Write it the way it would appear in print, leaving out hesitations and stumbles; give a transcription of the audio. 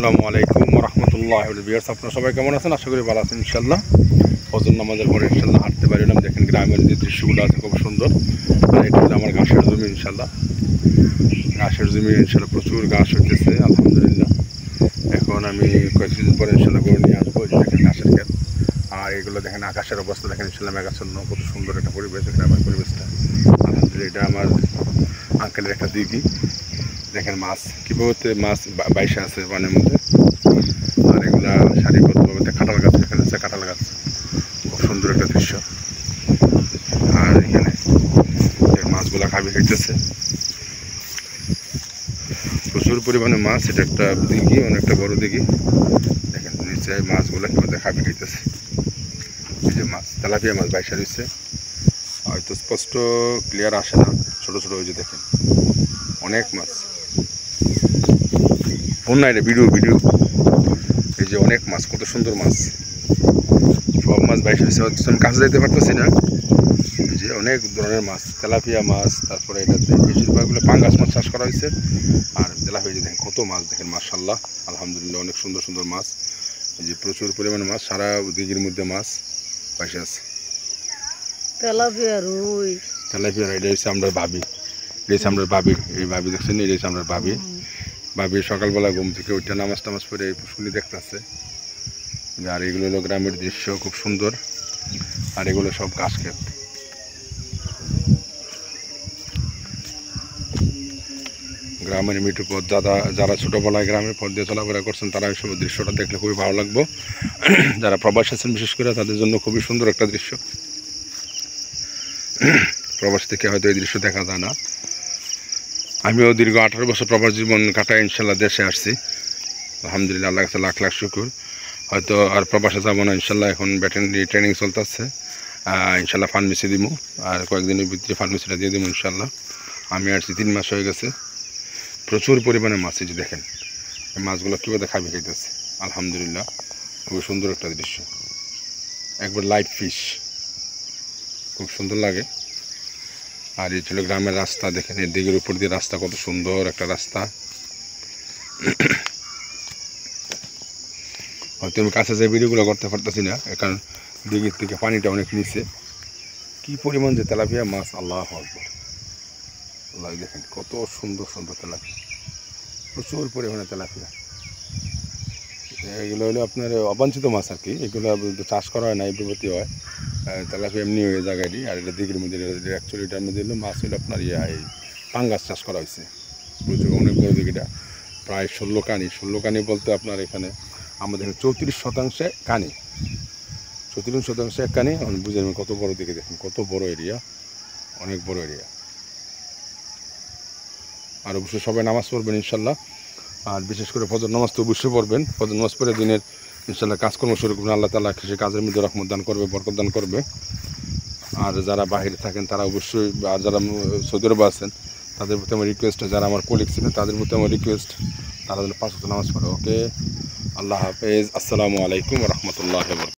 আসসালামু আলাইকুম ওয়া রাহমাতুল্লাহি ওয়া বারাকাতুহু। আপনারা সবাই কেমন আছেন? আশা করি ভালো আছেন ইনশাআল্লাহ। ফজর নামাজের পরে ইনশাআল্লাহ হাঁটতে পারলাম। দেখেন গ্রামের যে দৃশ্যগুলো আছে খুব সুন্দর। আর এটা হলো আমার ঘাসের জমি ইনশাআল্লাহ। ঘাসের জমি ইনশাআল্লাহ প্রচুর ঘাস হইতেছে আলহামদুলিল্লাহ। এখন আমি কয়েকদিন পরে ইনশাআল্লাহ গরু নিয়ে আসবো। দেখেন ঘাসের ক্ষেত। আর এগুলো দেখেন আকাশের অবস্থা দেখেন ইনশাআল্লাহ মেঘাচ্ছন্ন, কত সুন্দর একটা পরিবেশ গ্রামের পরিবেশটা আলহামদুলিল্লাহ। এটা আমার আঙ্কেলের একটা দিঘি। দেখেন মাছ কীভাবে মাছ বাইশে আছে পানির মধ্যে। আর এগুলা সারিবদ্ধভাবে কাঁঠাল গাছ এখানে আছে, কাঁঠাল গাছ খুব সুন্দর একটা দৃশ্য। আর এখানে মাছগুলা খাবি খাইতেছে, প্রচুর পরিমাণে মাছ। এটা একটা দিঘি, অনেকটা বড় দিঘি। দেখেন নিচে মাছগুলা কীভাবে খাবি খাইতেছে। এই যে মাছ তেলাপিয়া মাছ বাইশা রয়েছে, হয়তো স্পষ্ট ক্লিয়ার আসে না, ছোটো ছোটো। ওই যে দেখেন অনেক মাছ, বন্যা এটা ভিডিও এই যে অনেক মাছ, কত সুন্দর মাছ। সব মাছ বাইশে রয়েছে, হয়তো আমি কাছে যাইতে পারতেছি না। এই যে অনেক ধরনের মাছ, তেলাপিয়া মাছ, তারপরে এটাতে বেশিরভাগগুলো পাঙ্গাস মাছ চাষ করা হয়েছে। আর তেলাপিয়া যে দেখেন কত মাছ, দেখেন মাশাআল্লাহ আলহামদুলিল্লাহ, অনেক সুন্দর সুন্দর মাছ। এই যে প্রচুর পরিমাণে মাছ, সারা দিঘির মধ্যে মাছ বাইশে আছে। তেলাপিয়া রুই, তেলাপিয়া এটা হচ্ছে আমরা ভাবি, এটা হচ্ছে আমরা ভাবি। এই ভাবি দেখছেন, এটা হচ্ছে আমরা ভাবি। ভাবি সকালবেলা ঘুম থেকে ওইটা নামাজ টামাজ পরে এই পুষ্কুনি দেখতেছে। আর এগুলো হলো গ্রামের দৃশ্য, খুব সুন্দর। আর এগুলো সব ঘাস ক্ষেত। গ্রামের মিঠু পথ, যারা ছোটোবেলায় গ্রামের পথ দিয়ে চলাফেরা করছেন তারা এই সব দৃশ্যটা দেখলে খুবই ভালো লাগবে। যারা প্রবাস আছেন বিশেষ করে তাদের জন্য খুবই সুন্দর একটা দৃশ্য। প্রবাস থেকে হয়তো এই দৃশ্য দেখা যায় না। আমিও দীর্ঘ 18 বছর প্রবাস জীবন কাটায় ইনশাল্লাহ দেশে আসছি আলহামদুলিল্লাহ, আল্লাহ কাছে লাখ লাখ শুকুর। হয়তো আর প্রবাসে যাবো না ইনশাল্লাহ, এখন ভেটেরিনারি ট্রেনিং চলতেছে। ইনশাল্লাহ ফার্মেসি দিব, আর কয়েকদিনের ভিতরে ফার্মেসিটা দিয়ে দেবো ইনশাল্লাহ। আমি আসছি 3 মাস হয়ে গেছে। প্রচুর পরিমাণে মাছ, এই যে দেখেন এই মাছগুলো কীভাবে খাবি খাইতেছে আলহামদুলিল্লাহ, খুবই সুন্দর একটা দৃশ্য। একবার লাইভ ফিশ, খুব সুন্দর লাগে। আর এই ছিল গ্রামের রাস্তা, দেখেন এই দিকের উপর দিয়ে রাস্তা, কত সুন্দর একটা রাস্তা। হয়তো আমি কাছে যে ভিডিওগুলো করতে পারতেছি না, কারণ দিঘির থেকে পানিটা অনেক নিচে। কি পরিমাণ যে তেলাপিয়া মাছ, আল্লাহু আকবার। আল্লাহ দেখেন কত সুন্দর সুন্দর তেলাপিয়া, প্রচুর পরিমাণে তেলাপিয়া। এগুলো হলো আপনার অবাঞ্ছিত মাছ আর কি, এগুলো চাষ করা হয় না, এই প্রবৃত্তি হয়। তেলাপিয়া এমনি হয়ে জায়গাটি। আর এটা দিঘির মধ্যে অ্যাকচুয়ালি এটার মধ্যে হলো মাছ হলো আপনার এই পাঙ্গাস চাষ করা হয়েছে। প্রচুর অনেক বড় দিঘিটা, প্রায় 16 কানি। 16 কানি বলতে আপনার এখানে আমাদের 34% কানি, 34% এক কানি। বুঝে নেবেন কত বড় দিকে, দেখেন কত বড় এরিয়া, অনেক বড় এরিয়া। আর অবশ্যই সবাই নামাজ পড়বেন ইনশাল্লাহ। আর বিশেষ করে ফজর নামাজ তো অবশ্যই পড়বেন। ফজর নামাজ পড়ে দিনের ইনশাল্লাহ কাজকর্ম শুরু করবেন। আল্লাহ তাআলা সে কাজের মধ্যে রহমত দান করবে, বরকত দান করবে। আর যারা বাইরে থাকেন তারা অবশ্যই, আর যারা সৌদি আরবে আছেন তাদের প্রতি আমার রিকোয়েস্ট, যারা আমার কলিগ ছিলেন তাদের প্রতি আমার রিকোয়েস্ট, তারা যেন 5 ওয়াক্ত নামাজ পড়ে। ওকে, আল্লাহ হাফেজ, আসসালামু আলাইকুম ওয়া রাহমাতুল্লাহি ওয়া বারাকাতুহু।